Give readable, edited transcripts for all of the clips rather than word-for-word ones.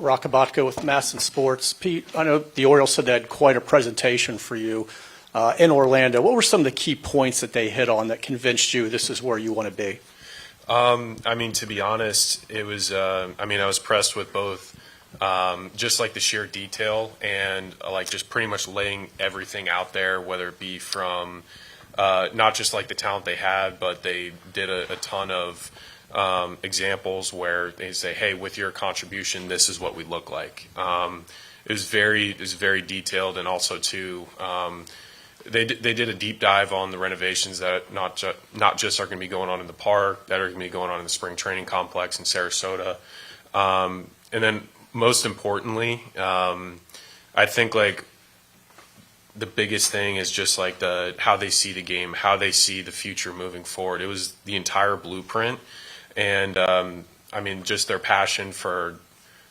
Rockabotka with Masson Sports. Pete, I know the Orioles said they had quite a presentation for you in Orlando. What were some of the key points that they hit on that convinced you this is where you want to be? I mean, to be honest, it was, I was impressed with both just like the sheer detail and like just pretty much laying everything out there, whether it be from not just like the talent they had, but they did a ton of examples where they say, hey, with your contribution, this is what we look like. It was very detailed, and also too, they did a deep dive on the renovations that not just are going to be going on in the park, that are going to be going on in the spring training complex in Sarasota, and then most importantly, I think like the biggest thing is just like how they see the game, how they see the future moving forward. It was the entire blueprint, and just their passion for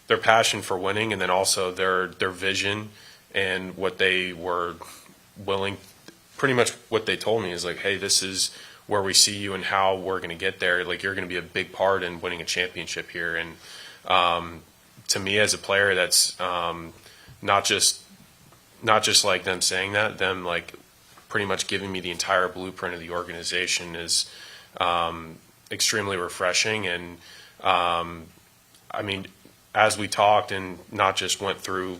winning, and then also their vision and what they were willing. Pretty much what they told me is like, hey, this is where we see you and how we're going to get there. Like, you're going to be a big part in winning a championship here. And to me as a player, that's not just like them saying that, them like pretty much giving me the entire blueprint of the organization is extremely refreshing. And as we talked and not just went through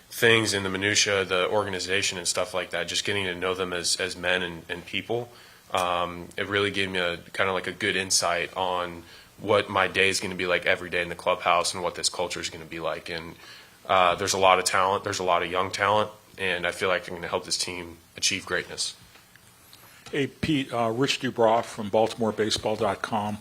things in the minutia, the organization and stuff like that, just getting to know them as men and people, it really gave me a kind of like a good insight on what my day is going to be like every day in the clubhouse and what this culture is going to be like. And there's a lot of talent, there's a lot of young talent, and I feel like I'm going to help this team achieve greatness. Hey, Pete, Rich Dubroff from BaltimoreBaseball.com.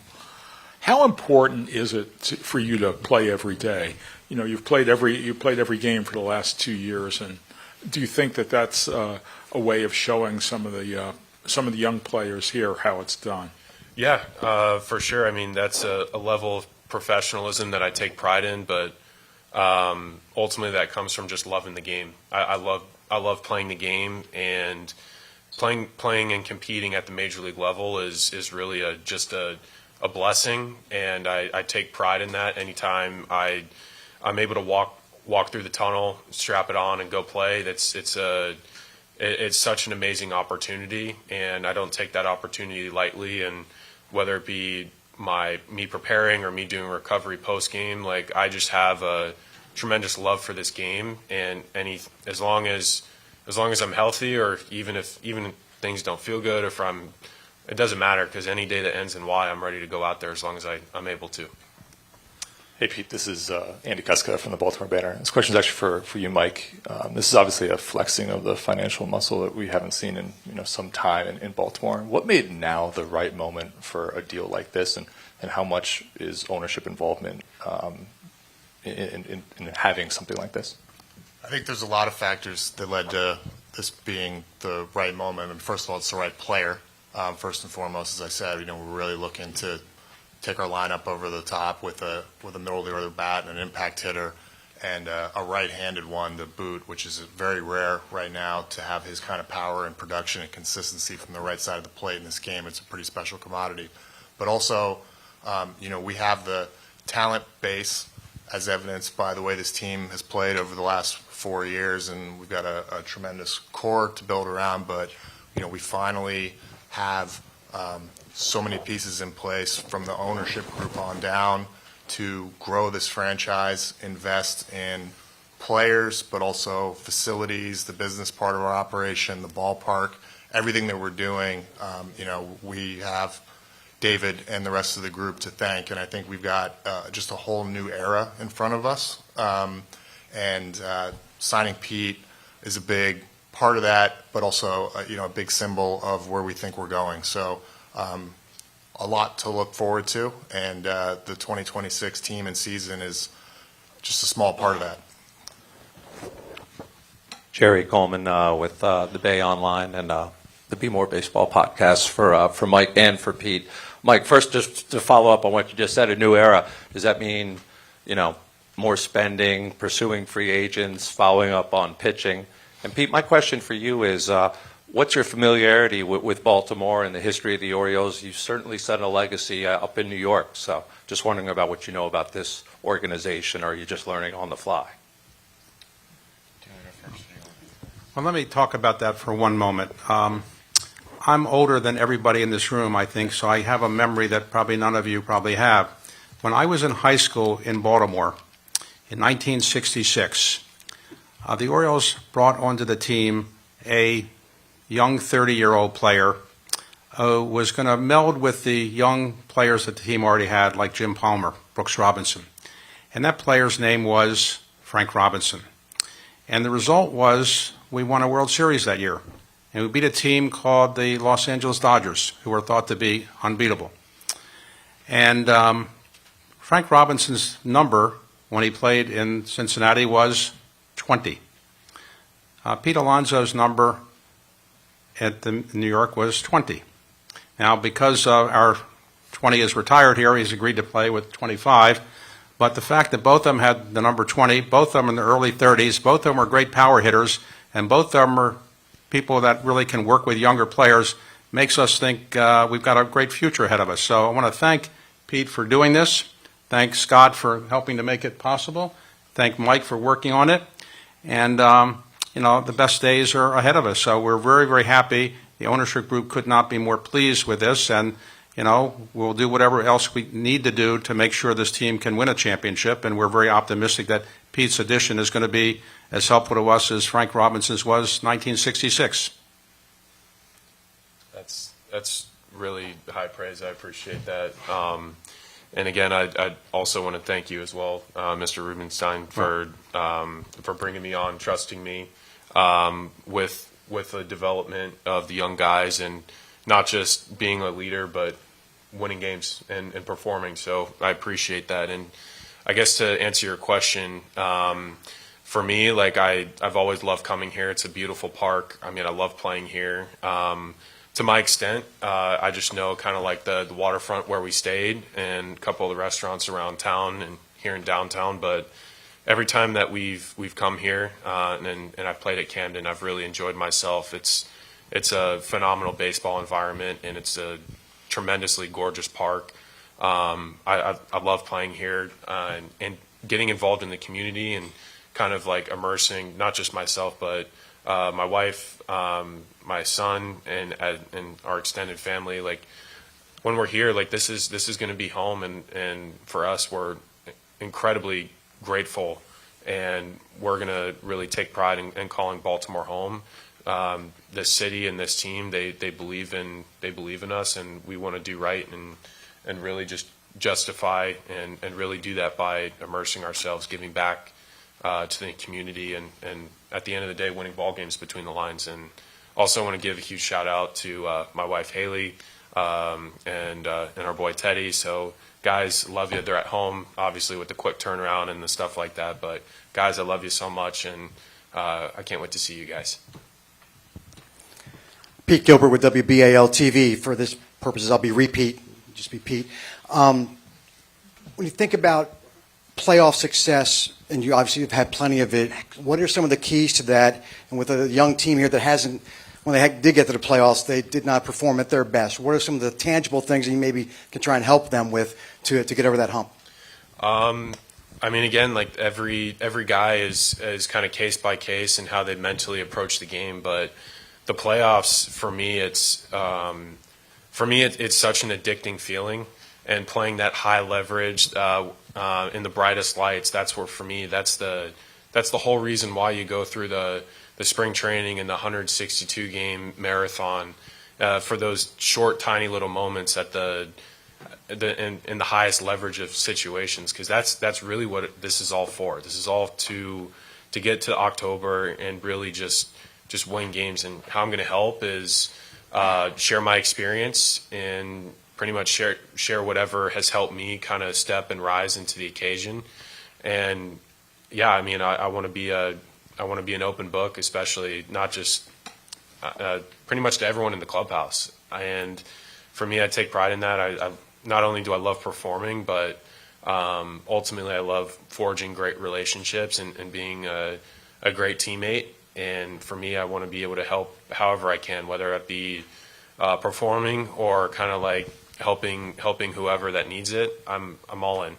How important is it for you to play every day? You know, you've played every game for the last 2 years, and do you think that that's a way of showing some of the young players here how it's done? Yeah, for sure. I mean, that's a level of professionalism that I take pride in, but ultimately that comes from just loving the game. I love playing the game, and playing and competing at the major league level is really just a blessing, and I take pride in that. Anytime I'm able to walk through the tunnel, strap it on, and go play, it's such an amazing opportunity, and I don't take that opportunity lightly. And whether it be me preparing or me doing recovery post game, like I just have a tremendous love for this game, and as long as I'm healthy, or even if things don't feel good, it doesn't matter, because any day that ends in Y, I'm ready to go out there as long as I'm able to. Hey, Pete, this is Andy Kuska from the Baltimore Banner. This question is actually for you, Mike. This is obviously a flexing of the financial muscle that we haven't seen in some time in Baltimore. What made now the right moment for a deal like this, and how much is ownership involvement in having something like this? I think there's a lot of factors that led to this being the right moment. And first of all, it's the right player. First and foremost, as I said, we're really looking to take our lineup over the top with a middle of the order bat and an impact hitter, and a right-handed one to boot, which is very rare right now to have his kind of power and production and consistency from the right side of the plate in this game. It's a pretty special commodity. But also, we have the talent base, as evidenced by the way this team has played over the last 4 years, and we've got a tremendous core to build around. But we finally have so many pieces in place from the ownership group on down to grow this franchise, invest in players, but also facilities, the business part of our operation, the ballpark, everything that we're doing. We have David and the rest of the group to thank, and I think we've got just a whole new era in front of us. And signing Pete is a big part of that, but also a big symbol of where we think we're going. So a lot to look forward to, and the 2026 team and season is just a small part of that. Jerry Coleman with the Bay Online and the Be More Baseball podcast for Mike and for Pete. Mike, first, just to follow up on what you just said, a new era. Does that mean, more spending, pursuing free agents, following up on pitching? And Pete, my question for you is, What's your familiarity with Baltimore and the history of the Orioles? You've certainly set a legacy up in New York, so just wondering about what you know about this organization, or are you just learning on the fly? Well, let me talk about that for one moment. I'm older than everybody in this room, I think, so I have a memory that probably none of you probably have. When I was in high school in Baltimore in 1966, the Orioles brought onto the team a young 30-year-old player who was going to meld with the young players that the team already had, like Jim Palmer, Brooks Robinson. And that player's name was Frank Robinson. And the result was we won a World Series that year. And we beat a team called the Los Angeles Dodgers, who were thought to be unbeatable. And Frank Robinson's number when he played in Cincinnati was 20. Pete Alonso's number at New York was 20. Now, because our 20 is retired here, he's agreed to play with 25. But the fact that both of them had the number 20, both of them in the early 30s, both of them were great power hitters, and both of them are people that really can work with younger players, makes us think we've got a great future ahead of us. So I want to thank Pete for doing this. Thank Scott for helping to make it possible. Thank Mike for working on it. And, the best days are ahead of us. So we're very, very happy. The ownership group could not be more pleased with this. And, we'll do whatever else we need to do to make sure this team can win a championship. And we're very optimistic that Pete's addition is going to be as helpful to us as Frank Robinson's was 1966. That's really high praise. I appreciate that. And again, I also want to thank you as well, Mr. Rubenstein, for bringing me on, trusting me with the development of the young guys, and not just being a leader, but winning games and performing. So I appreciate that. And I guess to answer your question, for me, I've always loved coming here. It's a beautiful park. I mean, I love playing here. To my extent, I just know kind of like the waterfront where we stayed and a couple of the restaurants around town and here in downtown. But every time that we've come here and I've played at Camden, I've really enjoyed myself. It's a phenomenal baseball environment, and it's a tremendously gorgeous park. I love playing here and getting involved in the community and kind of like immersing not just myself, but my wife, my son, and our extended family. Like when we're here, like this is going to be home, and for us, we're incredibly grateful, and we're going to really take pride in calling Baltimore home. This city and this team, they believe in us, and we want to do right and really just justify and really do that by immersing ourselves, giving back to the community, and at the end of the day, winning ball games between the lines. And also want to give a huge shout out to my wife Haley and our boy Teddy. So guys, love you. They're at home, obviously, with the quick turnaround and the stuff like that. But guys, I love you so much, and I can't wait to see you guys. Pete Gilbert with WBAL TV. For this purposes, I'll be repeat, just be Pete. When you think about playoff success, and you obviously have had plenty of it, what are some of the keys to that? And with a young team here that hasn't, when they did get to the playoffs, they did not perform at their best. What are some of the tangible things that you maybe can try and help them with to get over that hump? I mean, again, like every guy is kind of case by case and how they mentally approach the game. But the playoffs, for me, it's such an addicting feeling. And playing that high leverage in the brightest lights, that's where, for me, that's the whole reason why you go through the spring training and the 162 game marathon for those short, tiny little moments at in the highest leverage of situations, because that's really what this is all for. This is all to get to October and really just win games. And how I'm going to help is share my experience and pretty much share whatever has helped me kind of step and rise into the occasion. And yeah, I mean, I want to be an open book, especially not just pretty much to everyone in the clubhouse. And for me, I take pride in that. I not only do I love performing, but ultimately I love forging great relationships and being a great teammate. And for me, I want to be able to help however I can, whether it be performing or kind of like helping whoever that needs it. I'm all in.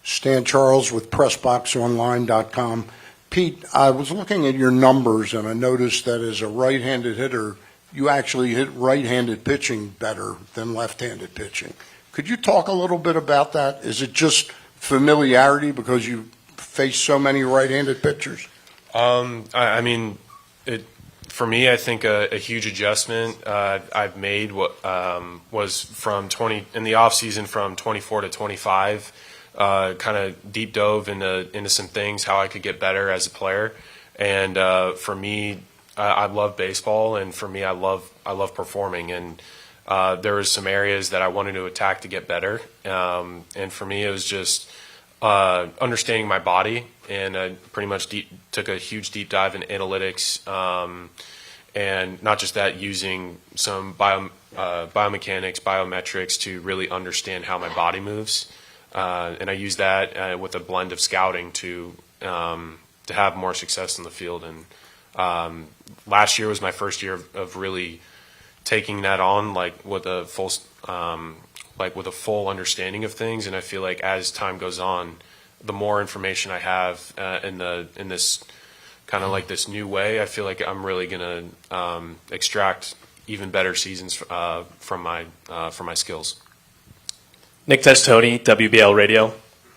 Stan Charles with PressBoxOnline.com. Pete, I was looking at your numbers, and I noticed that as a right-handed hitter, you actually hit right-handed pitching better than left-handed pitching. Could you talk a little bit about that? Is it just familiarity because you face so many right-handed pitchers? I mean, for me, I think a huge adjustment I've made was from in the off season from 24 to 25. Kind of deep dove into some things, how I could get better as a player. And for me, I love baseball, and for me, I love performing. And there was some areas that I wanted to attack to get better. And for me, it was just understanding my body, and I pretty much took a huge deep dive in analytics, and not just that, using some biomechanics, biometrics to really understand how my body moves. And I use that with a blend of scouting to have more success in the field. And last year was my first year of really taking that on, like with a full understanding of things. And I feel like as time goes on, the more information I have in this kind of like this new way, I feel like I'm really going to extract even better seasons from my skills. Nick Testoni, WBL Radio.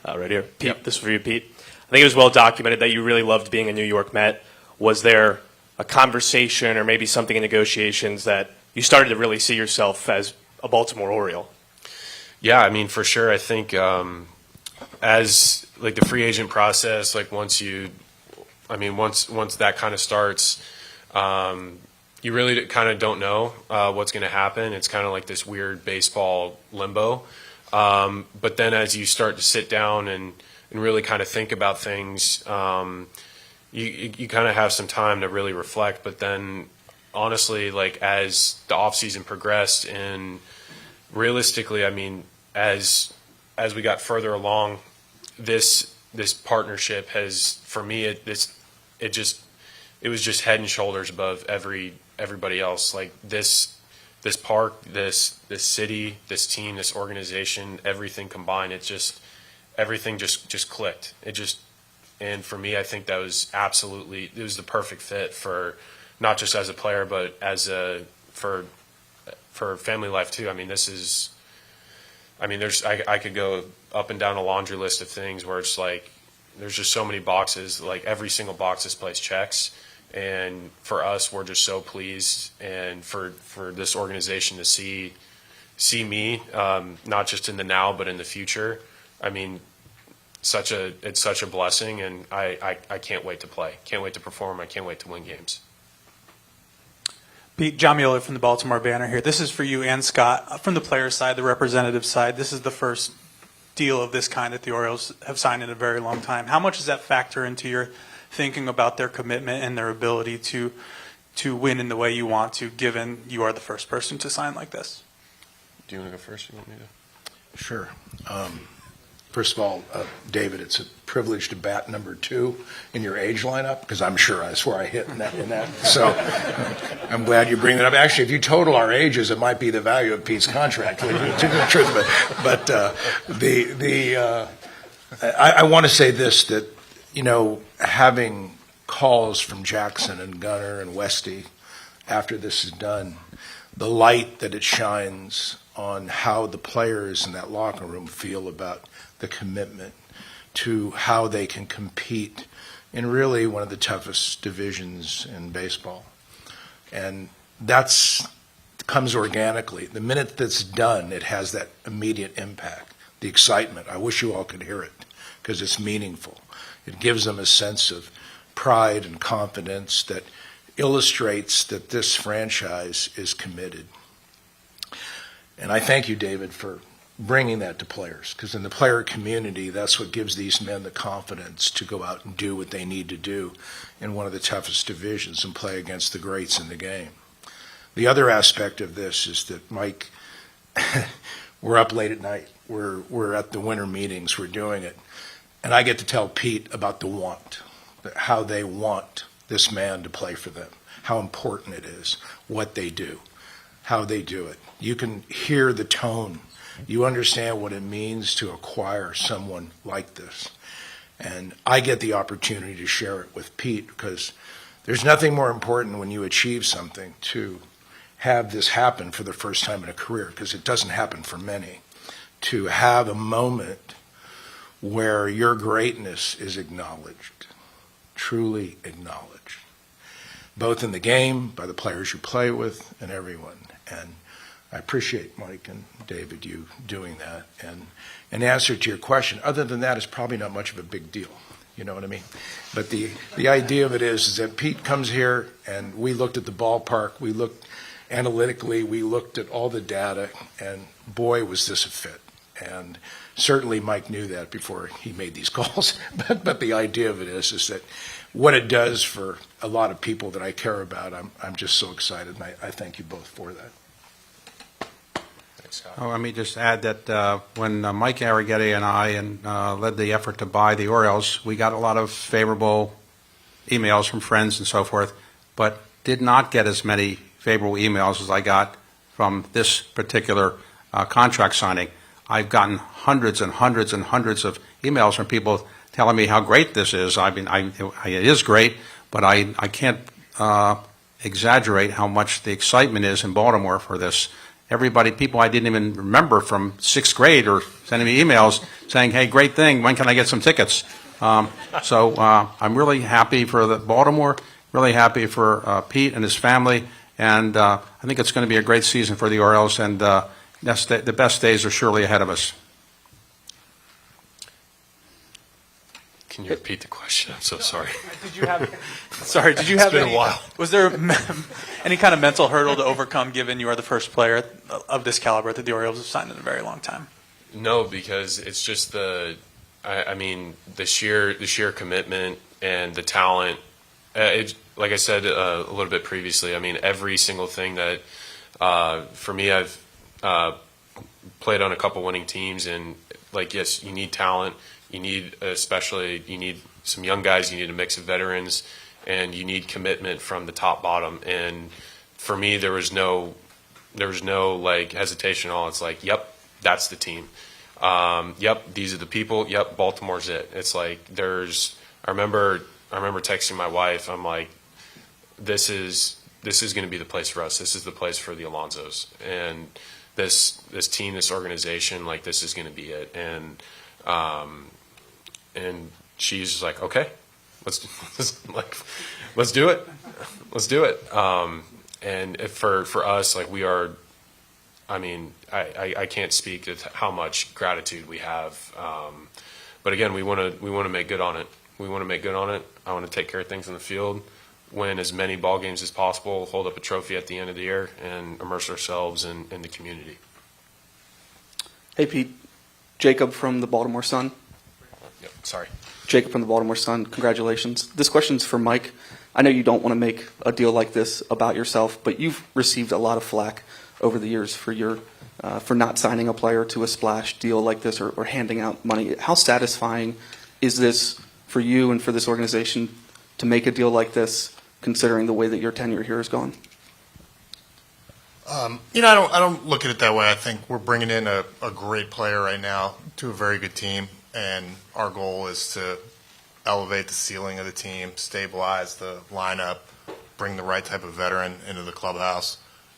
Right here. Pete, Yep. This is for you, Pete. I think it was well documented that you really loved being a New York Met. Was there a conversation or maybe something in negotiations that you started to really see yourself as a Baltimore Oriole? Yeah, I mean, for sure. I think as like the free agent process, like once that kind of starts, you really kind of don't know what's going to happen. It's kind of like this weird baseball limbo. But then as you start to sit down and really kind of think about things, you kind of have some time to really reflect. But then honestly, like as the off season progressed, and realistically, I mean, as we got further along, this partnership has, for me, it was just head and shoulders above everybody else. Like this park, this city, this team, this organization, everything combined, everything just clicked. And for me, I think that was it was the perfect fit for not just as a player, but for family life too. I mean, I could go up and down a laundry list of things where it's like, there's just so many boxes, like every single box this place checks. And for us, we're just so pleased, and for this organization to see me, not just in the now, but in the future. I mean, it's such a blessing, and I can't wait to play. Can't wait to perform. I can't wait to win games. Pete, John Mueller from the Baltimore Banner here. This is for you and Scott. From the player side, the representative side, this is the first deal of this kind that the Orioles have signed in a very long time. How much does that factor into your thinking about their commitment and their ability to win in the way you want to, given you are the first person to sign like this? Do you want to go first? You want me to? Sure. First of all, David, it's a privilege to bat number 2 in your age lineup, because I'm sure that's where I hit in that. So I'm glad you bring that up. Actually, if you total our ages, it might be the value of Pete's contract, to the truth. But I want to say this, that, having calls from Jackson and Gunnar and Westy after this is done, the light that it shines on how the players in that locker room feel about the commitment to how they can compete in really one of the toughest divisions in baseball. And that comes organically. The minute that's done, it has that immediate impact, the excitement. I wish you all could hear it, because it's meaningful. It gives them a sense of pride and confidence that illustrates that this franchise is committed. And I thank you, David, for bringing that to players, because in the player community, that's what gives these men the confidence to go out and do what they need to do in one of the toughest divisions and play against the greats in the game. The other aspect of this is that, Mike, we're up late at night. We're at the winter meetings. We're doing it. And I get to tell Pete about the want. how they want this man to play for them, how important it is, what they do, how they do it. You can hear the tone. You understand what it means to acquire someone like this. And I get the opportunity to share it with Pete because there's nothing more important when you achieve something to have this happen for the first time in a career, because it doesn't happen for many, to have a moment where your greatness is acknowledged, truly acknowledged, both in the game, by the players you play with, and everyone. And I appreciate, Mike and David, you doing that. And in answer to your question, other than that, it's probably not much of a big deal. You know what I mean? But the idea of it is that Pete comes here, and we looked at the ballpark, we looked analytically, we looked at all the data, and boy, was this a fit. And certainly Mike knew that before he made these calls. But the idea of it is that what it does for a lot of people that I care about, I'm just so excited, and I thank you both for that. Oh, let me just add that when Mike Arrighetti and I led the effort to buy the Orioles, we got a lot of favorable emails from friends and so forth, but did not get as many favorable emails as I got from this particular contract signing. I've gotten hundreds and hundreds and hundreds of emails from people telling me how great this is. I mean, it is great, but I can't exaggerate how much the excitement is in Baltimore for this. Everybody, people I didn't even remember from sixth grade are sending me emails saying, hey, great thing, when can I get some tickets? So I'm really happy for Baltimore, really happy for Pete and his family, and I think it's going to be a great season for the Orioles, and the best days are surely ahead of us. Can you repeat the question? I'm so sorry. Did you have? Sorry, did you have? It's been any, a while. Was there any kind of mental hurdle to overcome, given you are the first player of this caliber that the Orioles have signed in a very long time? No, because it's just I mean, the sheer commitment and the talent. Like I said a little bit previously, I mean, every single thing that for me, I've played on a couple winning teams, and like, yes, you need talent. You need some young guys. You need a mix of veterans, and you need commitment from the top bottom. And for me, there was no like hesitation at all. It's like, yep, that's the team. Yep, these are the people. Yep, Baltimore's it. It's like I remember texting my wife. I'm like, this is going to be the place for us. This is the place for the Alonsos, and this team, this organization, like, this is going to be it. And she's just like, okay, let's do it. Let's do it. And for us, like, we are, I mean, I can't speak to how much gratitude we have. But again, we want to make good on it. We want to make good on it. I want to take care of things in the field, win as many ball games as possible, hold up a trophy at the end of the year, and immerse ourselves in the community. Hey, Pete. Jacob from the Baltimore Sun. Yep, sorry. Jacob from the Baltimore Sun. Congratulations. This question's for Mike. I know you don't want to make a deal like this about yourself, but you've received a lot of flack over the years for not signing a player to a splash deal like this, or handing out money. How satisfying is this for you and for this organization to make a deal like this, considering the way that your tenure here has gone? I don't look at it that way. I think we're bringing in a great player right now to a very good team, and our goal is to elevate the ceiling of the team, stabilize the lineup, bring the right type of veteran into the clubhouse.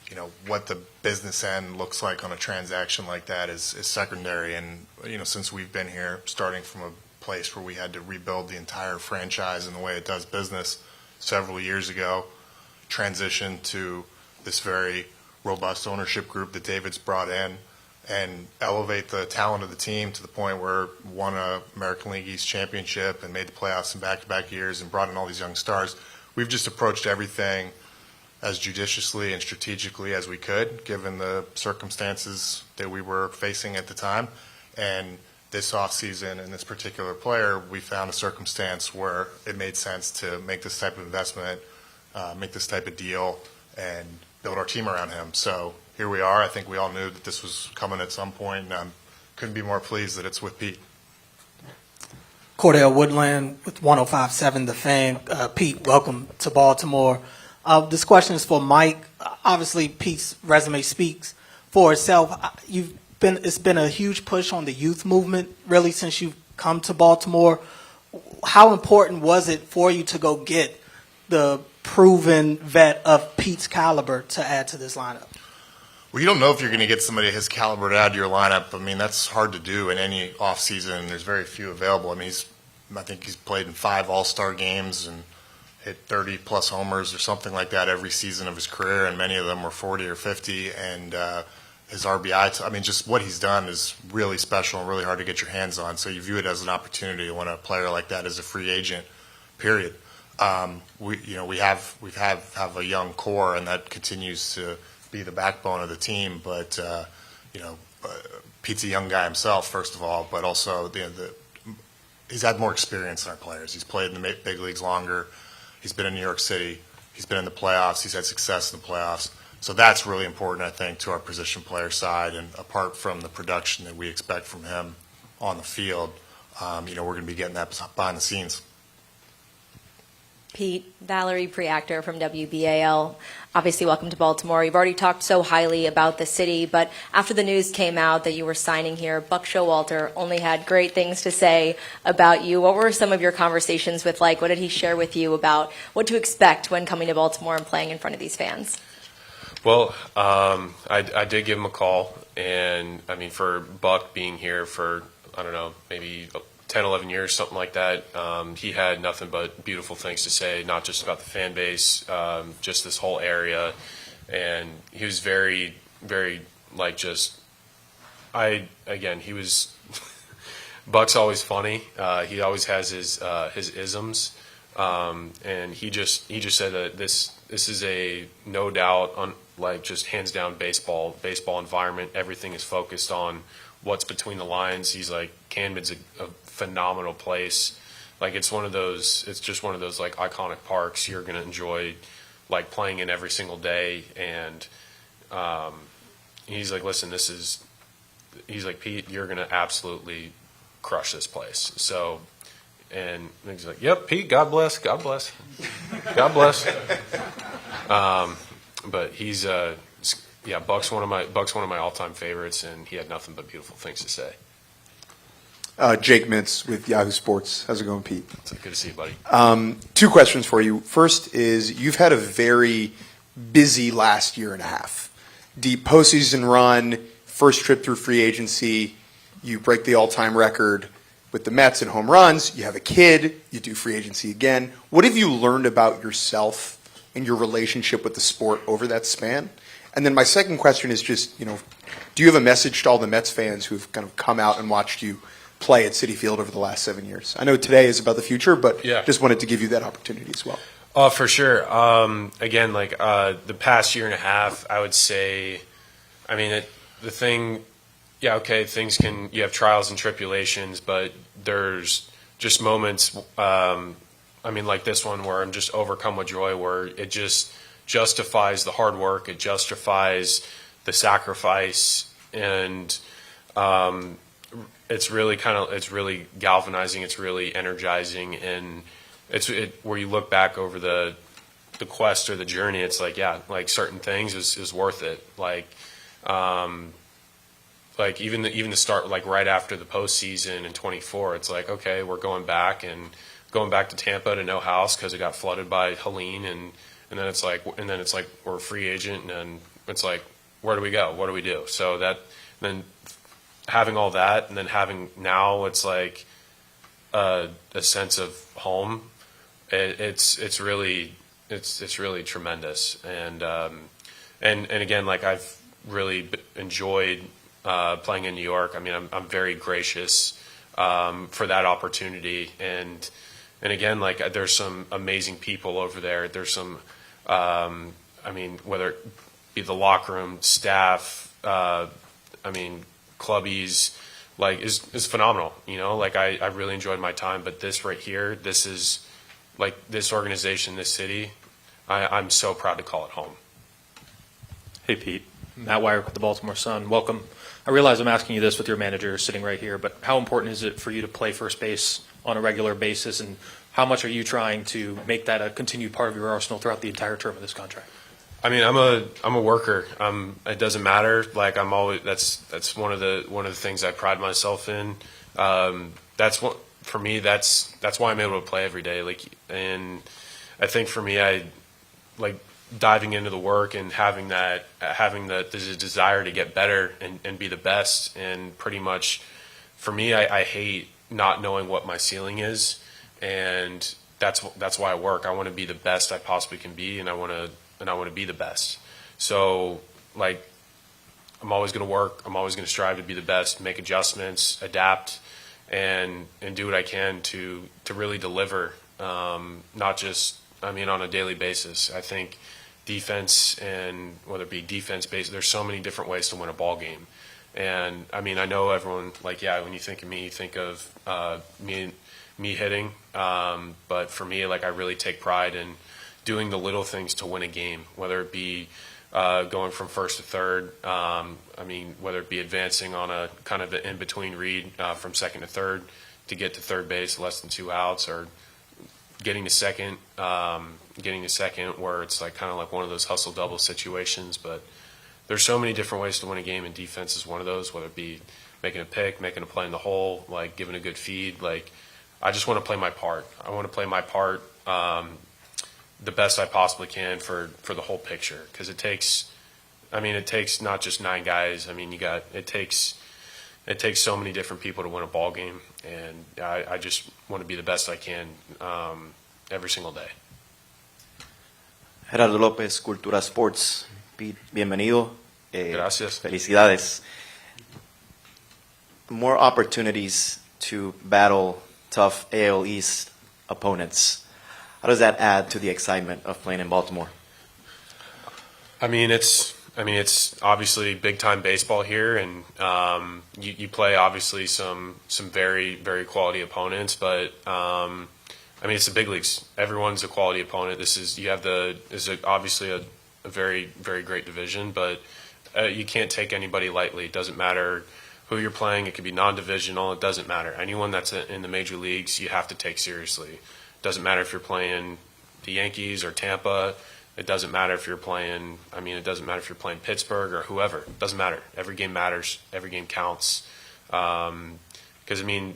You know, what the business end looks like on a transaction like that is secondary. And, since we've been here, starting from a place where we had to rebuild the entire franchise and the way it does business several years ago, transition to this very robust ownership group that David's brought in, and elevate the talent of the team to the point where won a American League East championship and made the playoffs in back-to-back years and brought in all these young stars. We've just approached everything as judiciously and strategically as we could, given the circumstances that we were facing at the time. And this offseason and this particular player, we found a circumstance where it made sense to make this type of investment, make this type of deal, and build our team around him. So here we are. I think we all knew that this was coming at some point, and I couldn't be more pleased that it's with Pete. Cordell Woodland with 105.7 The Fan. Pete, welcome to Baltimore. This question is for Mike. Obviously, Pete's resume speaks for itself. It's been a huge push on the youth movement, really, since you've come to Baltimore. How important was it for you to go get the proven vet of Pete's caliber to add to this lineup? Well, you don't know if you're going to get somebody of his caliber to add to your lineup. I mean, that's hard to do in any offseason. There's very few available. I mean, I think he's played in 5 All-Star games and hit 30-plus homers or something like that every season of his career, and many of them were 40 or 50. And his RBI, I mean, just what he's done is really special and really hard to get your hands on. So you view it as an opportunity when a player like that is a free agent, period. We have a young core, and that continues to be the backbone of the team. But Pete's a young guy himself, first of all, but also he's had more experience than our players. He's played in the big leagues longer. He's been in New York City. He's been in the playoffs. He's had success in the playoffs. So that's really important, I think, to our position player side. And apart from the production that we expect from him on the field, we're going to be getting that behind the scenes. Pete, Valerie Preactor from WBAL. Obviously, welcome to Baltimore. You've already talked so highly about the city, but after the news came out that you were signing here, Buck Showalter only had great things to say about you. What were some of your conversations with like? What did he share with you about what to expect when coming to Baltimore and playing in front of these fans? Well, I did give him a call, and I mean, for Buck being here for, I don't know, maybe 10, 11 years, something like that, he had nothing but beautiful things to say, not just about the fan base, just this whole area. And he was very, very, like, he was, Buck's always funny. He always has his isms. And he just said that this is a no doubt, just hands down baseball environment. Everything is focused on what's between the lines. He's like, Camden's a phenomenal place. Like, it's just one of those like iconic parks you're going to enjoy like playing in every single day. And he's like, listen, he's like, Pete, you're going to absolutely crush this place. So, and he's like, yep, Pete, God bless. God bless. But he's Buck's one of my all-time favorites, and he had nothing but beautiful things to say. Jake Mintz with Yahoo Sports. How's it going, Pete? It's good to see you, buddy. 2 questions for you. First is, you've had a very busy last year and a half. Deep postseason run, first trip through free agency, you break the all-time record with the Mets in home runs, you have a kid, you do free agency again. What have you learned about yourself and your relationship with the sport over that span? And then my second question is just, do you have a message to all the Mets fans who have kind of come out and watched you play at Citi Field over the last 7 years? I know today is about the future, but just wanted to give you that opportunity as well. Oh, for sure. Again, the past year and a half, I would say, I mean, things you have trials and tribulations, but there's just moments, like this one where I'm just overcome with joy, where it just justifies the hard work, it justifies the sacrifice, and it's really galvanizing, it's really energizing, and where you look back over the quest or the journey, it's like, certain things is worth it. Even the start, right after the postseason in 24, it's like, okay, we're going back to Tampa to no house because it got flooded by Helene, and then it's like we're a free agent, and it's like, where do we go? What do we do? So then having all that, and then having now, it's like a sense of home. It's really tremendous, and again, I've really enjoyed playing in New York. I mean, I'm very gracious for that opportunity, and again, there's some amazing people over there. There's some, whether it be the locker room, staff, clubbies, is phenomenal. I really enjoyed my time, but this right here, this is this organization, this city, I'm so proud to call it home. Hey, Pete. Matt Weyer with the Baltimore Sun. Welcome. I realize I'm asking you this with your manager sitting right here, but how important is it for you to play first base on a regular basis, and how much are you trying to make that a continued part of your arsenal throughout the entire term of this contract? I mean, I'm a worker. It doesn't matter. Like I'm always that's one of the things I pride myself in. That's what for me. That's why I'm able to play every day. Like, and I think for me, I like diving into the work and having the desire to get better and be the best. And pretty much, for me, I hate not knowing what my ceiling is, and that's why I work. I want to be the best I possibly can be, and I want to be the best. So, like, I'm always going to work. I'm always going to strive to be the best, make adjustments, adapt, and do what I can to really deliver. Not just, I mean, on a daily basis. I think defense, and whether it be defense-based, there's so many different ways to win a ball game. And, I mean, I know everyone, like, yeah, when you think of me, you think of me hitting. But for me, like, I really take pride in doing the little things to win a game, whether it be going from first to third. I mean, whether it be advancing on a kind of an in-between read from second to third to get to third base less than 2 outs, or getting to second where it's like kind of like one of those hustle double situations. But there's so many different ways to win a game, and defense is one of those, whether it be making a pick, making a play in the hole, like giving a good feed. Like, I just want to play my part. I want to play my part the best I possibly can for the whole picture, because it takes not just 9 guys. I mean, it takes so many different people to win a ball game, and I just want to be the best I can every single day. Gerardo López, Cultura Sports. Pete, bienvenido. Gracias. Felicidades. More opportunities to battle tough AL East opponents. How does that add to the excitement of playing in Baltimore? I mean, it's obviously big time baseball here, and you play obviously some very, very quality opponents, but I mean, it's the big leagues. Everyone's a quality opponent. Obviously a very, very great division, but you can't take anybody lightly. It doesn't matter who you're playing. It could be non-divisional. It doesn't matter. Anyone that's in the major leagues, you have to take seriously. Doesn't matter if you're playing the Yankees or Tampa. It doesn't matter if you're playing, it doesn't matter if you're playing Pittsburgh or whoever. It doesn't matter. Every game matters. Every game counts. Because, again,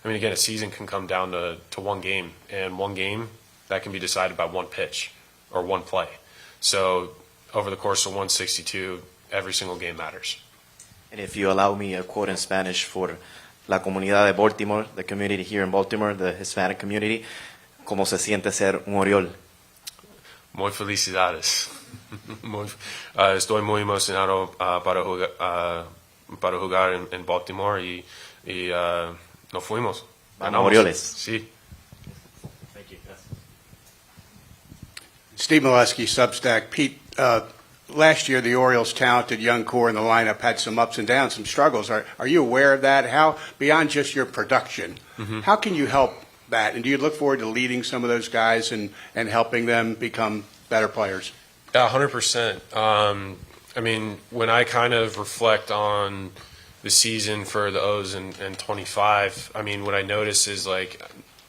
a season can come down to one game, and one game that can be decided by one pitch or one play. So over the course of 162, every single game matters. And if you allow me a quote in Spanish for la comunidad de Baltimore, the community here in Baltimore, the Hispanic community, ¿cómo se siente ser un Oriole? Muy felicidades. Estoy muy emocionado para jugar en Baltimore y nos fuimos. Vamos, Orioles. Sí. Thank you. Yes. Steve Molesky, Substack. Pete, last year the Orioles' talented young core in the lineup had some ups and downs, some struggles. Are you aware of that? How, beyond just your production, how can you help that? And do you look forward to leading some of those guys and helping them become better players? Yeah, 100%. When I kind of reflect on the season for the O's and 25, what I notice is, like,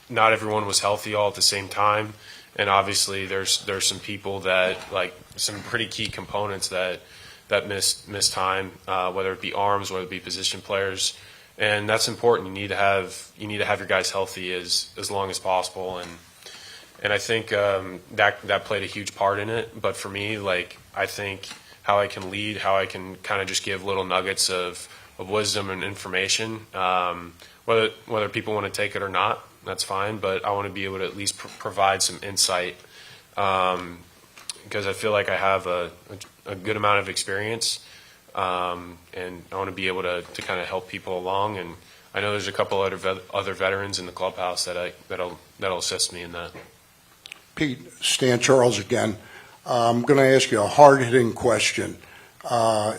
not everyone was healthy all at the same time. And obviously there's some people that, like, some pretty key components that miss time, whether it be arms, whether it be position players. And that's important. You need to have your guys healthy as long as possible. And I think that played a huge part in it. But for me, like, I think how I can lead, how I can kind of just give little nuggets of wisdom and information, whether people want to take it or not, that's fine. But I want to be able to at least provide some insight, because I feel like I have a good amount of experience, and I want to be able to kind of help people along. And I know there's a couple other veterans in the clubhouse that'll assist me in that. Pete, Stan Charles again. I'm going to ask you a hard-hitting question. I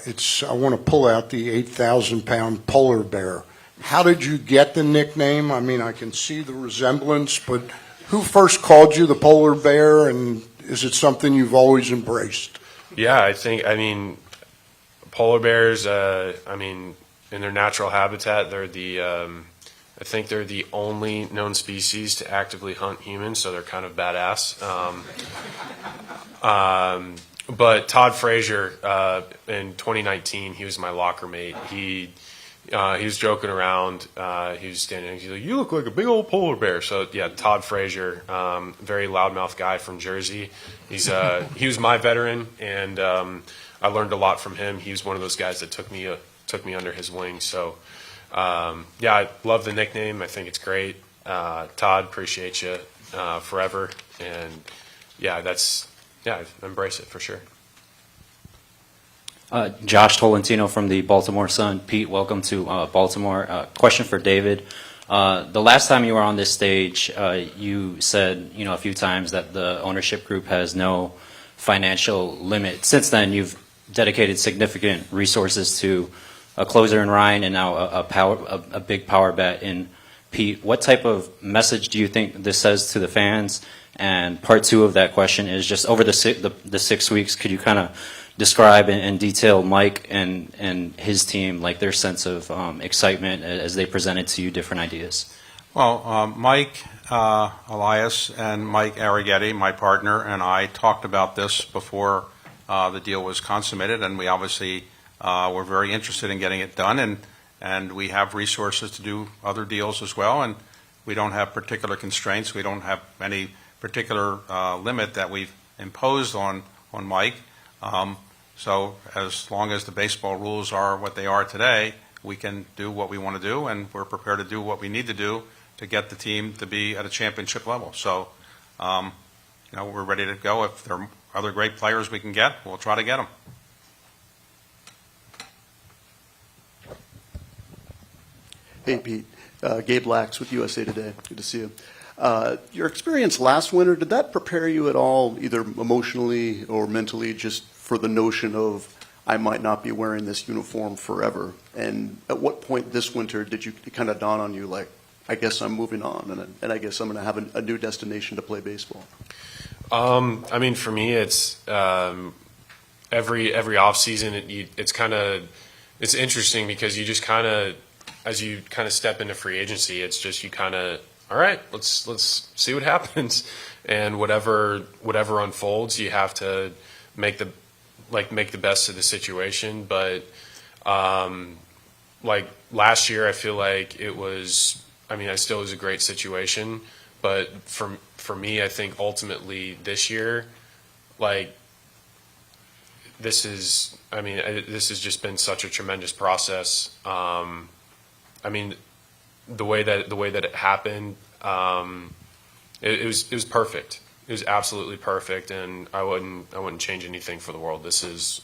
want to pull out the 8,000-pound polar bear. How did you get the nickname? I can see the resemblance, but who first called you the polar bear, and is it something you've always embraced? Yeah, polar bears, in their natural habitat. They're I think they're the only known species to actively hunt humans, so they're kind of badass. But Todd Frazier, in 2019, he was my locker mate. He was joking around. He was standing there. He's like, "You look like a big old polar bear." So yeah, Todd Frazier, very loudmouth guy from Jersey. He was my veteran, and I learned a lot from him. He was one of those guys that took me under his wing. So yeah, I love the nickname. I think it's great. Todd, appreciate you forever. And yeah, I embrace it for sure. Josh Tolentino from the Baltimore Sun. Pete, welcome to Baltimore. Question for David. The last time you were on this stage, you said, a few times that the ownership group has no financial limit. Since then, you've dedicated significant resources to a closer in Ryan and now a big power bat in Pete. What type of message do you think this says to the fans? And part two of that question is just over the 6 weeks, could you kind of describe in detail Mike and his team, like their sense of excitement as they presented to you different ideas? Well, Mike Elias and Mike Arrighetti, my partner, and I talked about this before the deal was consummated, and we obviously were very interested in getting it done, and we have resources to do other deals as well, and we don't have particular constraints. We don't have any particular limit that we've imposed on Mike. So as long as the baseball rules are what they are today, we can do what we want to do, and we're prepared to do what we need to do to get the team to be at a championship level. So, we're ready to go. If there are other great players we can get, we'll try to get them. Hey, Pete. Gabe Lax with USA Today. Good to see you. Your experience last winter, did that prepare you at all, either emotionally or mentally, just for the notion of, I might not be wearing this uniform forever? And at what point this winter did it kind of dawn on you, like, I guess I'm moving on, and I guess I'm going to have a new destination to play baseball? I mean, for me, it's every off season. It's interesting because you just kind of, as you kind of step into free agency, it's just you kind of, all right, let's see what happens, and whatever unfolds, you have to make the best of the situation. But like last year, I feel like it was. I mean, it still was a great situation, but for me, I think ultimately this year, like this has just been such a tremendous process. I mean, the way that it happened, it was perfect. It was absolutely perfect, and I wouldn't change anything for the world. This is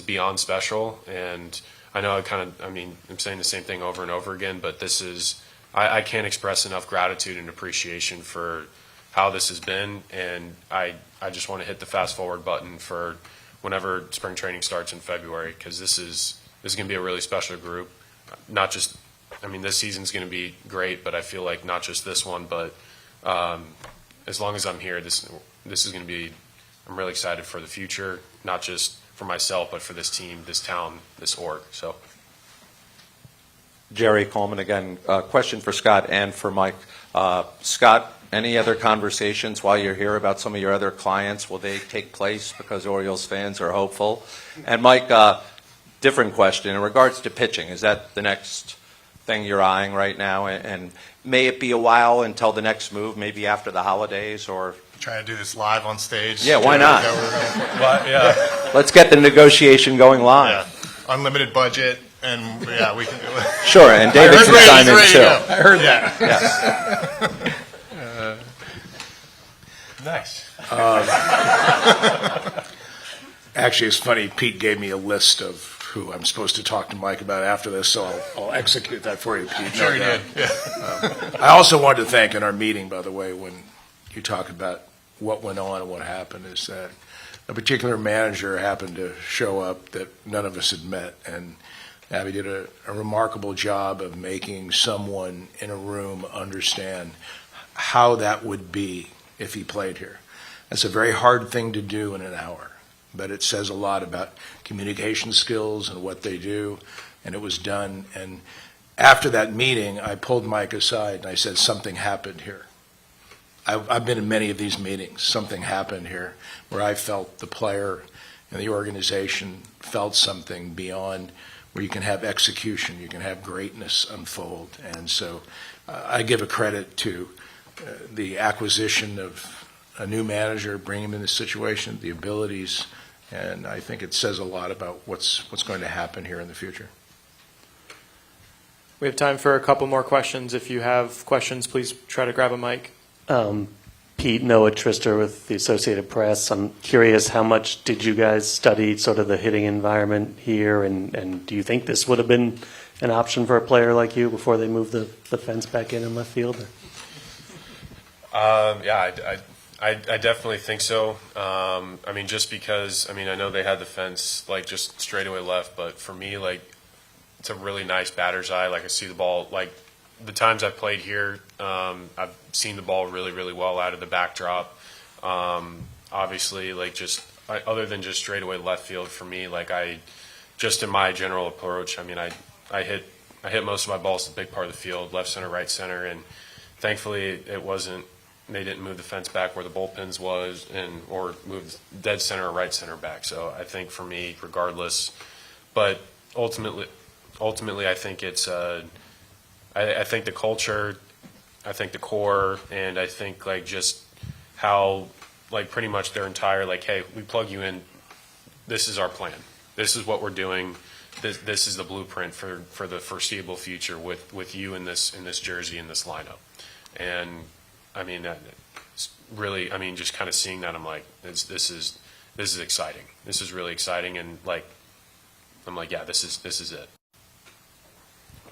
beyond special, and I know I'm saying the same thing over and over again, but this is. I can't express enough gratitude and appreciation for how this has been, and I just want to hit the fast forward button for whenever spring training starts in February, because this is going to be a really special group. Not just, this season's going to be great, but I feel like not just this one, but as long as I'm here, this is going to be. I'm really excited for the future, not just for myself, but for this team, this town, this org. So. Jerry Coleman again. Question for Scott and for Mike. Scott, any other conversations while you're here about some of your other clients? Will they take place because Orioles fans are hopeful? And Mike, different question in regards to pitching. Is that the next thing you're eyeing right now? And may it be a while until the next move, maybe after the holidays, or trying to do this live on stage? Yeah, why not? Yeah. Let's get the negotiation going live. Yeah. Unlimited budget. And yeah, we can. Sure, and David can chime in too. I heard that. Yes. Nice. Actually, it's funny. Pete gave me a list of who I'm supposed to talk to Mike about after this, so I'll execute that for you, Pete. Sure, you did. I also wanted to thank in our meeting, by the way, when you talk about what went on and what happened, is that a particular manager happened to show up that none of us had met, and Abby did a remarkable job of making someone in a room understand how that would be if he played here. That's a very hard thing to do in an hour, but it says a lot about communication skills and what they do. and it was done. And after that meeting, I pulled Mike aside and I said, something happened here. I've been in many of these meetings. Something happened here where I felt the player and the organization felt something beyond where you can have execution, you can have greatness unfold. And so I give a credit to the acquisition of a new manager, bring him in this situation, the abilities, and I think it says a lot about what's going to happen here in the future. We have time for a couple more questions. If you have questions, please try to grab a mic. Pete, Noah Trister with the Associated Press. I'm curious, how much did you guys study sort of the hitting environment here, and do you think this would have been an option for a player like you before they moved the fence back in left field? Yeah, I definitely think so. I mean, just because, I mean, I know they had the fence like just straightaway left, but for me, like, it's a really nice batter's eye. Like, I see the ball, like, the times I've played here, I've seen the ball really, really well out of the backdrop. Obviously, like, other than just straightaway left field, for me, like, just in my general approach, I mean, I hit most of my balls to the big part of the field, left center, right center, and thankfully they didn't move the fence back where the bullpens was, or move dead center or right center back. So I think for me, regardless, but ultimately, I think it's I think the culture, I think the core, and I think like just how like pretty much their entire like, hey, we plug you in. This is our plan. This is what we're doing. This is the blueprint for the foreseeable future with you in this jersey, in this lineup. And I mean, really, I mean, just kind of seeing that, I'm like, this is exciting. This is really exciting, and like, I'm like, yeah, this is it.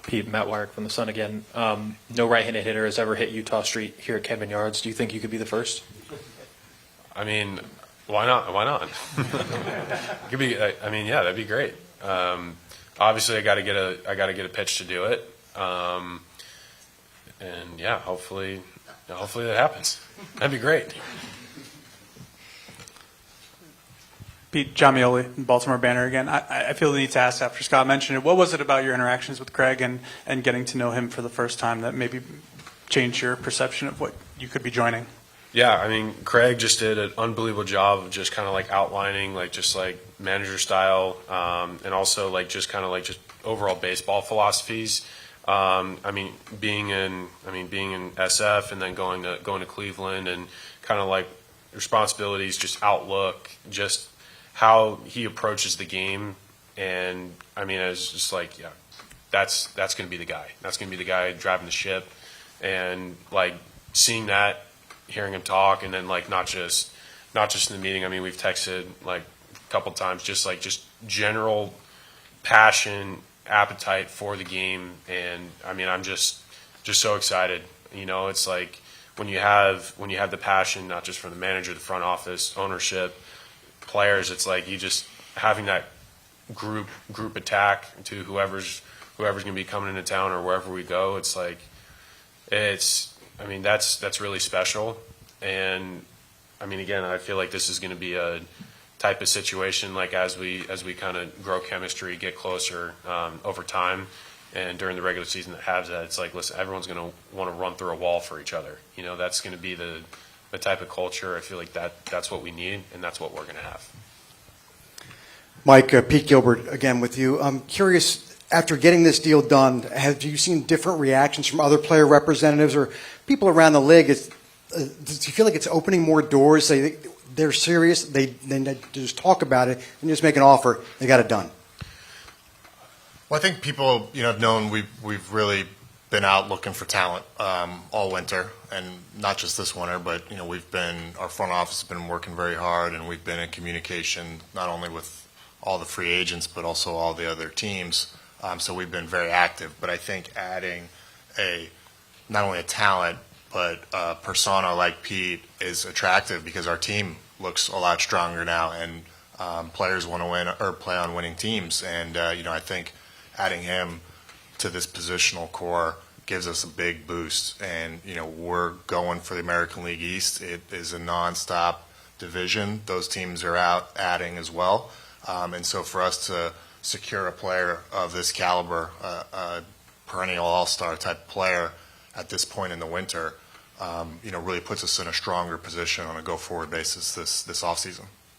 Pete, Matt Wyrick from the Sun again. No right-handed hitter has ever hit Utah Street here at Camden Yards. Do you think you could be the first? I mean, why not? Why not? Could be. I mean, yeah, that'd be great. Obviously, I got to get a pitch to do it. And yeah, hopefully that happens. That'd be great. Pete, John Mioli, Baltimore Banner again. I feel the need to ask after Scott mentioned it. What was it about your interactions with Craig and getting to know him for the first time that maybe changed your perception of what you could be joining? Yeah, I mean, Craig just did an unbelievable job of just kind of like outlining like just like manager style, and also like just kind of like just overall baseball philosophies. I mean, being in SF and then going to Cleveland, and kind of like responsibilities, just outlook, just how he approaches the game. And I mean, I was just like, yeah, that's going to be the guy. That's going to be the guy driving the ship. And like seeing that, hearing him talk, and then like not just in the meeting. I mean, we've texted like a couple times, just general passion, appetite for the game. And I mean, I'm just so excited. You know, it's like when you have the passion, not just from the manager, the front office, ownership, players, it's like you just having that group attack to whoever's going to be coming into town or wherever we go. It's like I mean, that's really special. And I mean, again, I feel like this is going to be a type of situation like as we kind of grow chemistry, get closer over time, and during the regular season that has that, it's like, listen, everyone's going to want to run through a wall for each other. You know, that's going to be the type of culture. I feel like that's what we need, and that's what we're going to have. Mike, Pete Gilbert again with you. I'm curious, after getting this deal done, have you seen different reactions from other player representatives or people around the league? Do you feel like it's opening more doors? They're serious. They just talk about it and just make an offer. They got it done. Well, I think people, have known we've really been out looking for talent all winter, and not just this winter, but our front office has been working very hard, and we've been in communication not only with all the free agents but also all the other teams. So we've been very active. But I think adding not only a talent but a persona like Pete is attractive because our team looks a lot stronger now, and players want to win or play on winning teams. And I think adding him to this positional core gives us a big boost. And we're going for the American League East. It is a nonstop division. Those teams are out adding as well. And so for us to secure a player of this caliber, a perennial all-star type player at this point in the winter, really puts us in a stronger position on a go-forward basis this offseason.